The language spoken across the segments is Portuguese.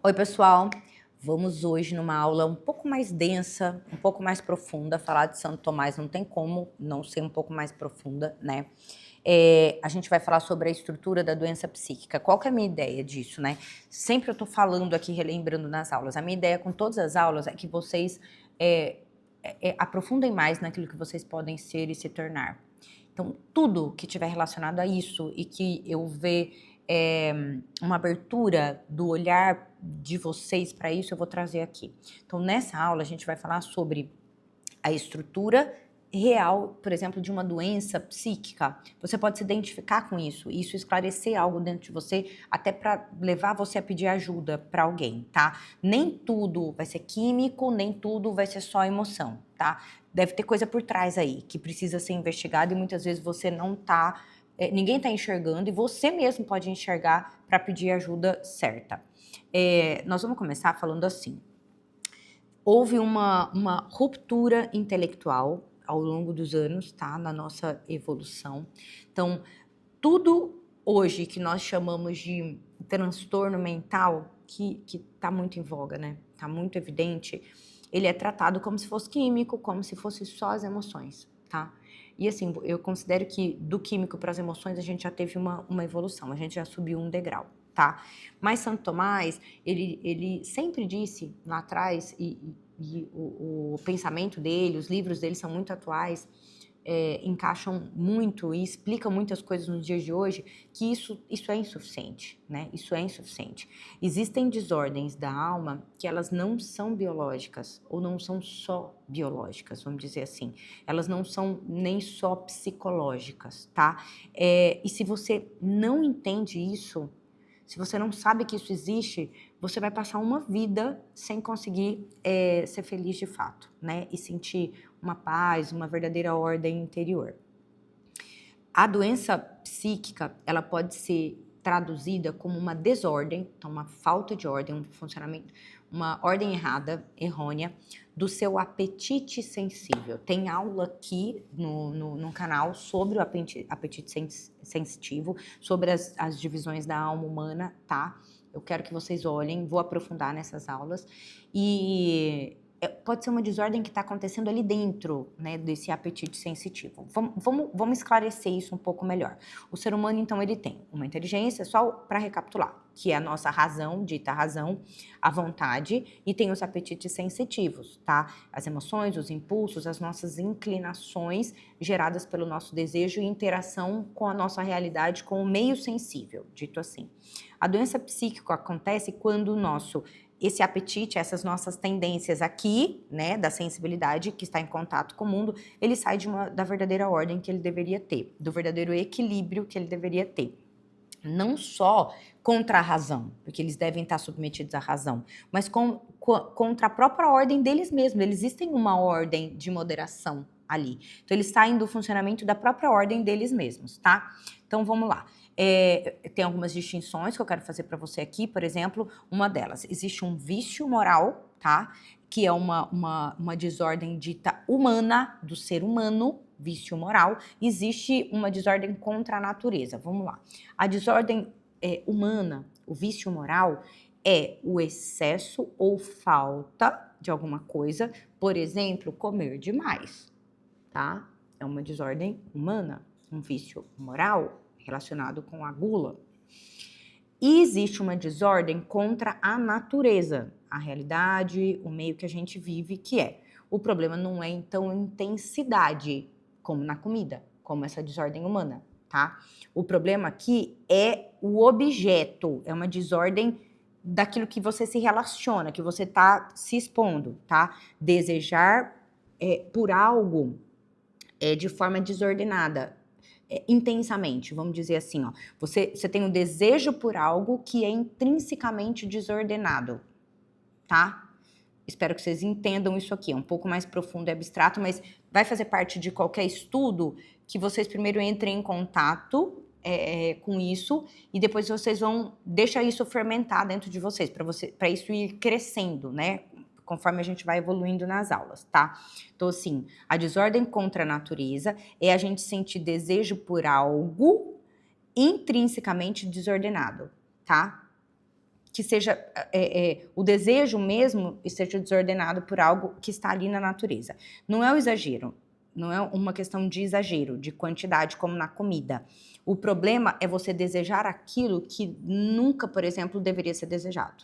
Oi, pessoal! Vamos hoje numa aula um pouco mais densa, um pouco mais profunda. Falar de Santo Tomás não tem como não ser um pouco mais profunda, né? A gente vai falar sobre a estrutura da doença psíquica. Qual que é a minha ideia disso, né? Sempre eu tô falando aqui, relembrando nas aulas. A minha ideia com todas as aulas é que vocês aprofundem mais naquilo que vocês podem ser e se tornar. Então, tudo que tiver relacionado a isso e que eu ver uma abertura do olhar de vocês para isso, eu vou trazer aqui. Então, nessa aula, a gente vai falar sobre a estrutura real, por exemplo, de uma doença psíquica. Você pode se identificar com isso esclarecer algo dentro de você, até para levar você a pedir ajuda para alguém, tá? Nem tudo vai ser químico, nem tudo vai ser só emoção, tá? Deve ter coisa por trás aí que precisa ser investigada e muitas vezes você não tá, ninguém tá enxergando e você mesmo pode enxergar para pedir ajuda certa. Nós vamos começar falando assim. Houve uma ruptura intelectual ao longo dos anos, tá? Na nossa evolução. Então, tudo hoje que nós chamamos de transtorno mental, que tá muito em voga, né? Tá muito evidente, ele é tratado como se fosse químico, como se fosse só as emoções, tá? E assim, eu considero que do químico para as emoções a gente já teve uma evolução, a gente já subiu um degrau, tá? Mas Santo Tomás, ele sempre disse lá atrás, e o pensamento dele, os livros dele são muito atuais, encaixam muito e explicam muitas coisas nos dias de hoje, que isso é insuficiente, né? Isso é insuficiente. Existem desordens da alma que elas não são biológicas, ou não são só biológicas, vamos dizer assim. Elas não são nem só psicológicas, tá? E se você não entende isso, se você não sabe que isso existe, você vai passar uma vida sem conseguir ser feliz de fato, né? E sentir uma paz, uma verdadeira ordem interior. A doença psíquica, ela pode ser traduzida como uma desordem, então uma falta de ordem, um funcionamento, uma ordem errada, errônea, do seu apetite sensível. Tem aula aqui no canal sobre o apetite sensitivo, sobre as divisões da alma humana, tá? Eu quero que vocês olhem, vou aprofundar nessas aulas. E pode ser uma desordem que está acontecendo ali dentro, né, desse apetite sensitivo. Vamos esclarecer isso um pouco melhor. O ser humano, então, ele tem uma inteligência, só para recapitular, que é a nossa razão, dita razão, a vontade, e tem os apetites sensitivos, tá? As emoções, os impulsos, as nossas inclinações geradas pelo nosso desejo e interação com a nossa realidade, com o meio sensível, dito assim. A doença psíquica acontece quando esse apetite, essas nossas tendências aqui, né, da sensibilidade que está em contato com o mundo, ele sai da verdadeira ordem que ele deveria ter, do verdadeiro equilíbrio que ele deveria ter. Não só contra a razão, porque eles devem estar submetidos à razão, mas contra a própria ordem deles mesmos. Eles existem uma ordem de moderação ali. Então, eles saem do funcionamento da própria ordem deles mesmos, tá? Então, vamos lá. Tem algumas distinções que eu quero fazer para você aqui. Por exemplo, uma delas, existe um vício moral, tá? Que é uma desordem dita humana, do ser humano, vício moral. Existe uma desordem contra a natureza. Vamos lá. A desordem humana, o vício moral, é o excesso ou falta de alguma coisa, por exemplo, comer demais, tá? É uma desordem humana, um vício moral relacionado com a gula. E existe uma desordem contra a natureza, a realidade, o meio que a gente vive, que é. O problema não é, então, intensidade, como na comida, como essa desordem humana, tá? O problema aqui é o objeto, é uma desordem daquilo que você se relaciona, que você tá se expondo, tá? Desejar por algo de forma desordenada, intensamente, vamos dizer assim, ó. Você tem um desejo por algo que é intrinsecamente desordenado, tá? Espero que vocês entendam isso aqui, é um pouco mais profundo e abstrato, mas vai fazer parte de qualquer estudo que vocês primeiro entrem em contato com isso e depois vocês vão deixar isso fermentar dentro de vocês, para isso ir crescendo, né? Conforme a gente vai evoluindo nas aulas, tá? Então, assim, a desordem contra a natureza é a gente sentir desejo por algo intrinsecamente desordenado, tá? que seja o desejo mesmo esteja desordenado por algo que está ali na natureza. Não é o exagero, não é uma questão de exagero, de quantidade, como na comida. O problema é você desejar aquilo que nunca, por exemplo, deveria ser desejado,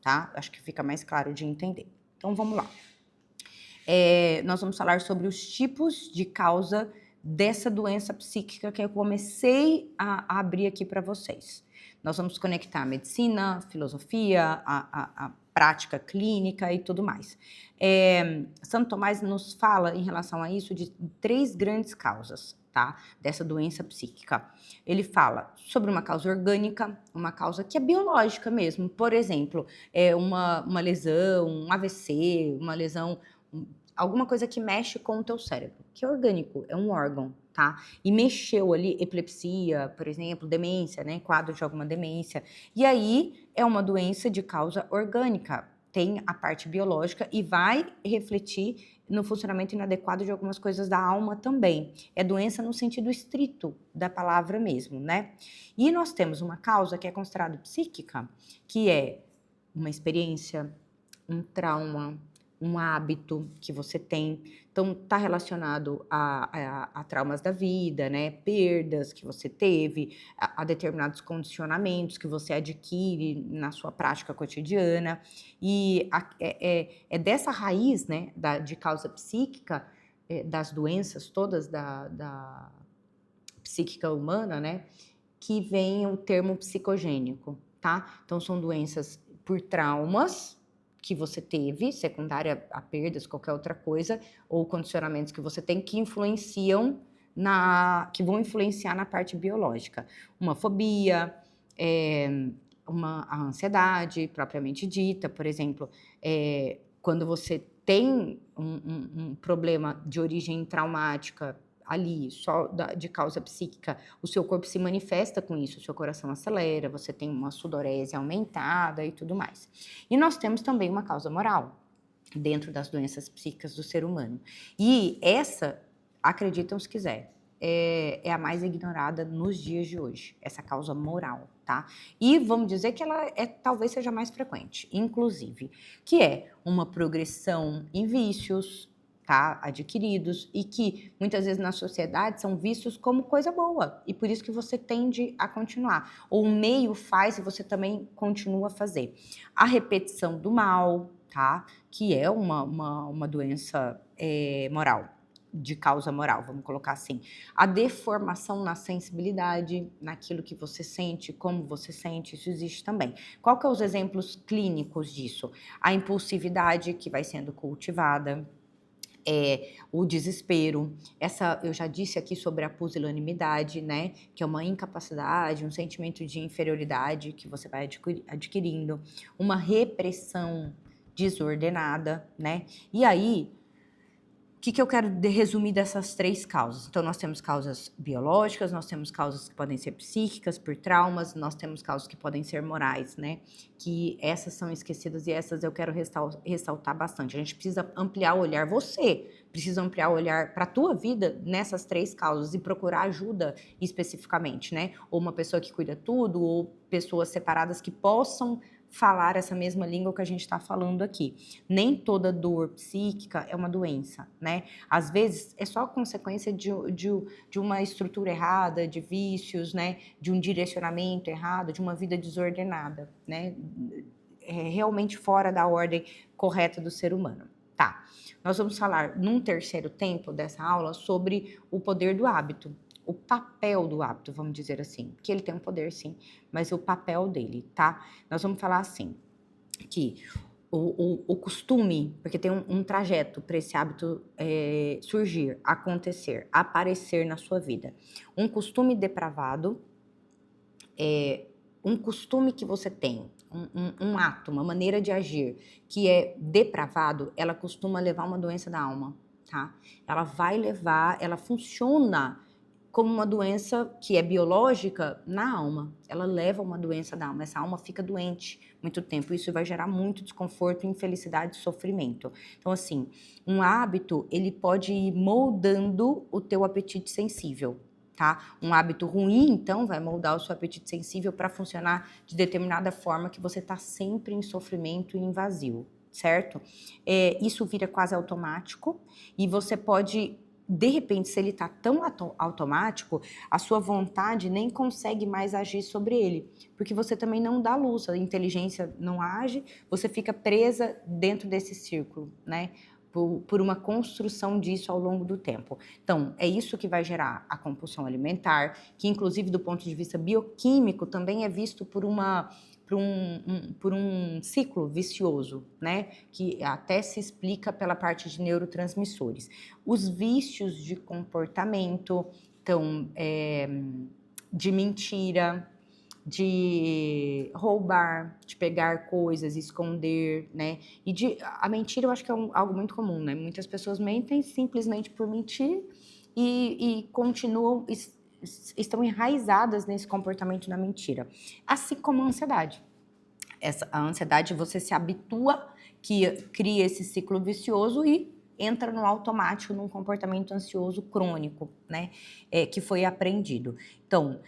tá? Acho que fica mais claro de entender. Então, vamos lá. Nós vamos falar sobre os tipos de causa dessa doença psíquica que eu comecei a abrir aqui para vocês. Nós vamos conectar a medicina, filosofia, a prática clínica e tudo mais. Santo Tomás nos fala em relação a isso de 3 grandes causas, tá? Dessa doença psíquica. Ele fala sobre uma causa orgânica, uma causa que é biológica mesmo. Por exemplo, uma lesão, um AVC, uma lesão, alguma coisa que mexe com o teu cérebro, que é orgânico, é um órgão, tá? E mexeu ali, epilepsia, por exemplo, demência, né? Quadro de alguma demência. E aí é uma doença de causa orgânica, tem a parte biológica e vai refletir no funcionamento inadequado de algumas coisas da alma também. É doença no sentido estrito da palavra mesmo, né? E nós temos uma causa que é considerada psíquica, que é uma experiência, um trauma, um hábito que você tem. Então, está relacionado a traumas da vida, né? Perdas que você teve, a determinados condicionamentos que você adquire na sua prática cotidiana. E é dessa raiz, né, de causa psíquica, das doenças todas da psíquica humana, né, que vem o termo psicogênico, tá? Então, são doenças por traumas que você teve, secundária a perdas, qualquer outra coisa, ou condicionamentos que você tem que influenciam que vão influenciar na parte biológica. Uma fobia, a ansiedade propriamente dita, por exemplo, quando você tem um problema de origem traumática ali, só de causa psíquica, o seu corpo se manifesta com isso, o seu coração acelera, você tem uma sudorese aumentada e tudo mais. E nós temos também uma causa moral dentro das doenças psíquicas do ser humano. E essa, acreditam se quiser, é a mais ignorada nos dias de hoje, essa causa moral, tá? E vamos dizer que ela talvez seja mais frequente, inclusive, que é uma progressão em vícios, tá, adquiridos e que muitas vezes na sociedade são vistos como coisa boa e por isso que você tende a continuar. Ou o meio faz e você também continua a fazer. A repetição do mal, tá, que é uma doença moral, de causa moral, vamos colocar assim. A deformação na sensibilidade, naquilo que você sente, como você sente, isso existe também. Qual que são os exemplos clínicos disso? A impulsividade que vai sendo cultivada, o desespero, eu já disse aqui sobre a pusilanimidade, né, que é uma incapacidade, um sentimento de inferioridade que você vai adquirindo, uma repressão desordenada, né, e aí, o que eu quero resumir dessas 3 causas? Então, nós temos causas biológicas, nós temos causas que podem ser psíquicas, por traumas, nós temos causas que podem ser morais, né? Que essas são esquecidas e essas eu quero ressaltar bastante. A gente precisa ampliar o olhar, você precisa ampliar o olhar para a tua vida nessas 3 causas e procurar ajuda especificamente, né? Ou uma pessoa que cuida tudo, ou pessoas separadas que possam falar essa mesma língua que a gente está falando aqui. Nem toda dor psíquica é uma doença, né? Às vezes é só consequência de uma estrutura errada, de vícios, né? De um direcionamento errado, de uma vida desordenada, né? Realmente fora da ordem correta do ser humano. Tá, nós vamos falar num terceiro tempo dessa aula sobre o poder do hábito. O papel do hábito, vamos dizer assim, que ele tem um poder sim, mas o papel dele, tá? Nós vamos falar assim, que o costume, porque tem um trajeto para esse hábito surgir, acontecer, aparecer na sua vida. Um costume depravado, um costume que você tem, um ato, uma maneira de agir que é depravado, ela costuma levar uma doença da alma, tá? Ela vai levar, ela funciona como uma doença que é biológica na alma. Ela leva uma doença da alma. Essa alma fica doente muito tempo. Isso vai gerar muito desconforto, infelicidade e sofrimento. Então, assim, um hábito, ele pode ir moldando o teu apetite sensível, tá? Um hábito ruim, então, vai moldar o seu apetite sensível para funcionar de determinada forma que você tá sempre em sofrimento e em vazio, certo? Isso vira quase automático e você pode, de repente, se ele tá tão automático, a sua vontade nem consegue mais agir sobre ele, porque você também não dá luz, a inteligência não age, você fica presa dentro desse círculo, né? Por uma construção disso ao longo do tempo. Então, é isso que vai gerar a compulsão alimentar, que inclusive do ponto de vista bioquímico também é visto por um ciclo vicioso, né? Que até se explica pela parte de neurotransmissores. Os vícios de comportamento, então, de mentira, de roubar, de pegar coisas, esconder, né? A mentira eu acho que é algo muito comum, né? Muitas pessoas mentem simplesmente por mentir e continuam, estão enraizadas nesse comportamento da mentira. Assim como a ansiedade. A ansiedade, você se habitua, que cria esse ciclo vicioso e entra no automático, num comportamento ansioso crônico, né? Que foi aprendido. Então,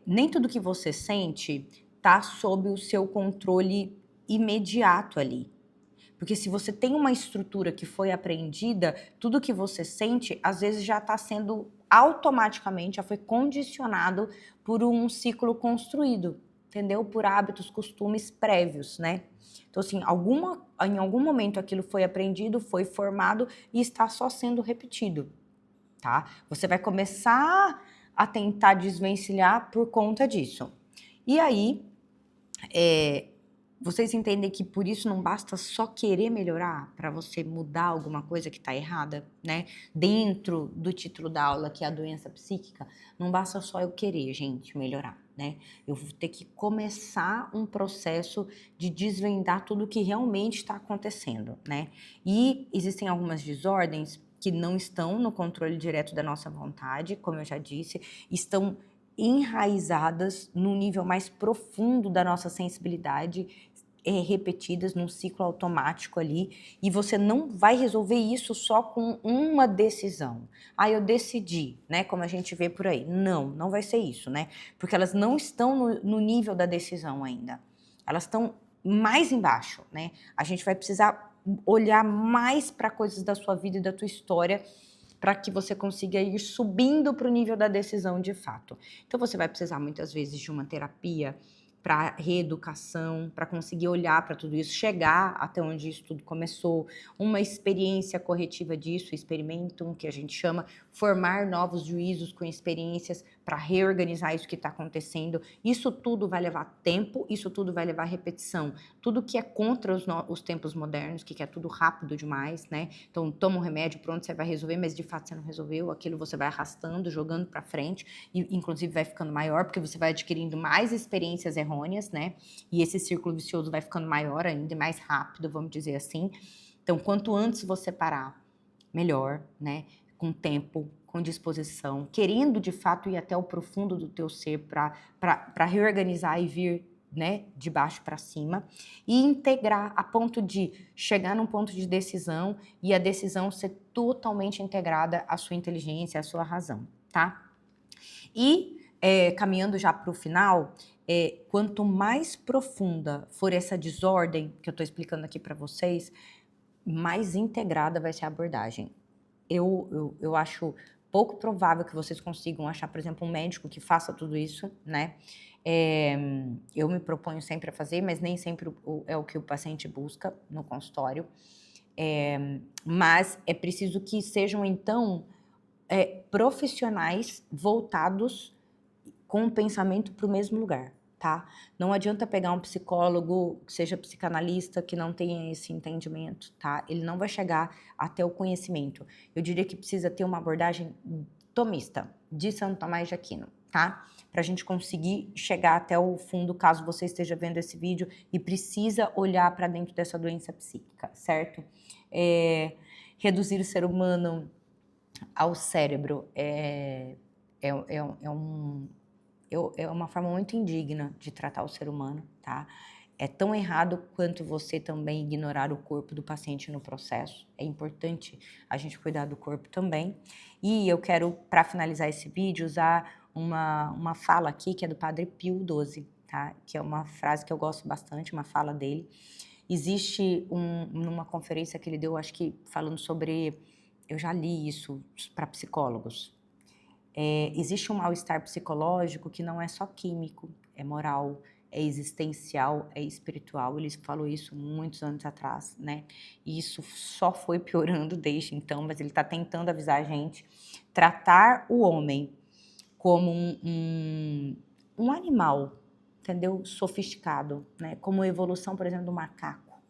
nem tudo que você sente tá sob o seu controle imediato ali. Porque se você tem uma estrutura que foi aprendida, tudo que você sente, às vezes já está sendo automaticamente, já foi condicionado por um ciclo construído, entendeu? Por hábitos, costumes prévios, né? Então, assim, em algum momento aquilo foi aprendido, foi formado e está só sendo repetido, tá? Você vai começar a tentar desvencilhar por conta disso. E aí, vocês entendem que por isso não basta só querer melhorar para você mudar alguma coisa que está errada, né? Dentro do título da aula, que é a doença psíquica, não basta só eu querer, gente, melhorar, né? Eu vou ter que começar um processo de desvendar tudo o que realmente está acontecendo, né? E existem algumas desordens que não estão no controle direto da nossa vontade, como eu já disse, estão enraizadas no nível mais profundo da nossa sensibilidade, repetidas num ciclo automático ali, e você não vai resolver isso só com uma decisão. Eu decidi, né, como a gente vê por aí. Não vai ser isso, né? Porque elas não estão no nível da decisão ainda. Elas estão mais embaixo, né? A gente vai precisar olhar mais para coisas da sua vida e da tua história para que você consiga ir subindo para o nível da decisão de fato. Então você vai precisar muitas vezes de uma terapia para reeducação, para conseguir olhar para tudo isso, chegar até onde isso tudo começou, uma experiência corretiva disso, experimentum, que a gente chama, formar novos juízos com experiências para reorganizar isso que está acontecendo. Isso tudo vai levar tempo, isso tudo vai levar repetição. Tudo que é contra os tempos modernos, que quer tudo rápido demais, né? Então, toma um remédio, pronto, você vai resolver, mas de fato você não resolveu, aquilo você vai arrastando, jogando para frente, e inclusive vai ficando maior, porque você vai adquirindo mais experiências errôneas, né? E esse círculo vicioso vai ficando maior ainda e mais rápido, vamos dizer assim. Então, quanto antes você parar, melhor, né? Com tempo, com disposição, querendo de fato ir até o profundo do teu ser para reorganizar e vir, né, de baixo para cima, e integrar a ponto de chegar num ponto de decisão e a decisão ser totalmente integrada à sua inteligência, à sua razão, tá? E caminhando já para o final, quanto mais profunda for essa desordem que eu estou explicando aqui para vocês, mais integrada vai ser a abordagem. Eu acho pouco provável que vocês consigam achar, por exemplo, um médico que faça tudo isso, né? Eu me proponho sempre a fazer, mas nem sempre é o que o paciente busca no consultório. Mas é preciso que sejam, então, profissionais voltados com o pensamento para o mesmo lugar, tá? Não adianta pegar um psicólogo que seja psicanalista que não tenha esse entendimento, tá? Ele não vai chegar até o conhecimento. Eu diria que precisa ter uma abordagem tomista, de Santo Tomás de Aquino, tá? Pra gente conseguir chegar até o fundo, caso você esteja vendo esse vídeo e precisa olhar para dentro dessa doença psíquica, certo? Reduzir o ser humano ao cérebro é uma forma muito indigna de tratar o ser humano, tá? É tão errado quanto você também ignorar o corpo do paciente no processo. É importante a gente cuidar do corpo também. E eu quero, para finalizar esse vídeo, usar uma fala aqui que é do Padre Pio XII, tá? Que é uma frase que eu gosto bastante, uma fala dele. Existe numa conferência que ele deu, acho que falando sobre, eu já li isso para psicólogos. Existe um mal-estar psicológico que não é só químico, é moral, é existencial, é espiritual. Ele falou isso muitos anos atrás, né? E isso só foi piorando desde então, mas ele está tentando avisar a gente. Tratar o homem como um animal, entendeu? Sofisticado, né? Como evolução, por exemplo, do macaco,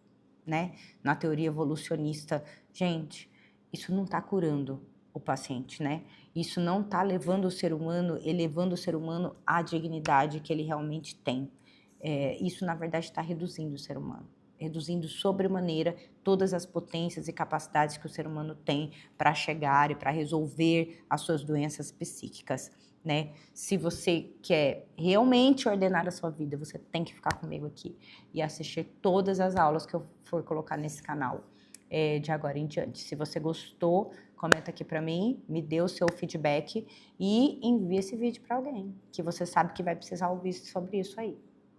né? Na teoria evolucionista. Gente, isso não está curando o paciente, né? Isso não está levando o ser humano, elevando o ser humano à dignidade que ele realmente tem. Isso, na verdade, está reduzindo o ser humano. Reduzindo sobremaneira todas as potências e capacidades que o ser humano tem para chegar e para resolver as suas doenças psíquicas, né? Se você quer realmente ordenar a sua vida, você tem que ficar comigo aqui e assistir todas as aulas que eu for colocar nesse canal de agora em diante. Se você gostou, comenta aqui para mim, me dê o seu feedback e envie esse vídeo para alguém que você sabe que vai precisar ouvir sobre isso aí.